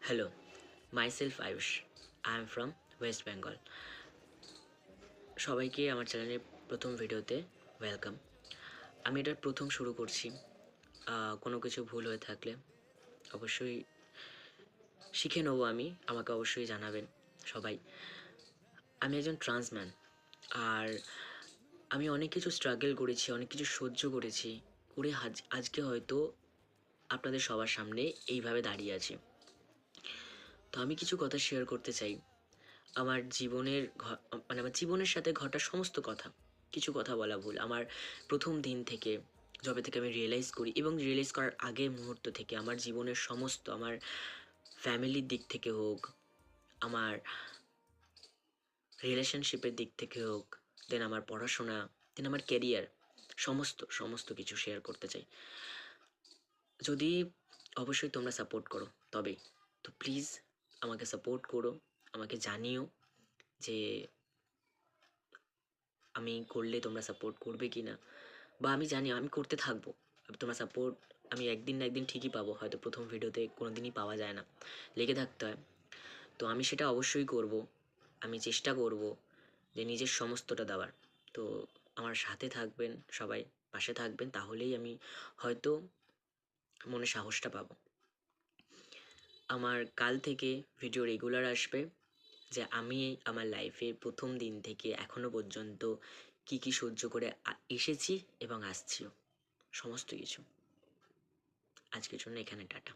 Hello, myself Ayush. I am from West Bengal. সবাইকে আমার চ্যানেলের প্রথম ভিডিওতে ওয়েলকাম। আমি এটা প্রথম শুরু করছি। কোনো কিছু ভুল হয়ে থাকলে অবশ্যই শিখে নেবো আমি, আমাকে অবশ্যই জানাবেন সবাই। আমি একজন ট্রান্সম্যান, আর আমি অনেক কিছু স্ট্রাগল করেছি, অনেক কিছু সহ্য করেছি, করে আজকে হয়তো আপনাদের সবার সামনে এইভাবে দাঁড়িয়ে আছি। তো আমি কিছু কথা শেয়ার করতে চাই। আমার জীবনের মানে আমার জীবনের সাথে ঘটা সমস্ত কথা। কিছু কথা বলা ভুল। আমার প্রথম দিন থেকে, যবে থেকে আমি রিয়েলাইজ করি এবং রিয়েলাইজ করার আগের মুহূর্ত থেকে আমার জীবনের সমস্ত, আমার ফ্যামিলির দিক থেকে হোক, আমার রিলেশনশিপের দিক থেকে হোক, দেন আমার পড়াশোনা, দেন আমার ক্যারিয়ার, সমস্ত কিছু শেয়ার করতে চাই। যদি অবশ্যই তোমরা সাপোর্ট করো তবেই। তো প্লিজ আমাকে সাপোর্ট করো, আমাকে জানিও যে আমি করলে তোমরা সাপোর্ট করবে কি না, বা আমি জানি আমি করতে থাকবো। তোমরা সাপোর্ট আমি একদিন না একদিন ঠিকই পাবো। হয়তো প্রথম ভিডিওতে কোনো দিনই পাওয়া যায় না, লেগে থাকতে হয়। তো আমি সেটা অবশ্যই করব। আমি চেষ্টা করব যে নিজের সমস্তটা দেওয়ার। তো আমার সাথে থাকবেন সবাই, পাশে থাকবেন, তাহলেই আমি হয়তো মনে সাহসটা পাবো। আমার কাল থেকে ভিডিও রেগুলার আসবে, যে আমি আমার লাইফের প্রথম দিন থেকে এখনো পর্যন্ত কি কি সহ্য করে এসেছি এবং আসছিও, সমস্ত কিছু। আজকের জন্য এখানে টাটা।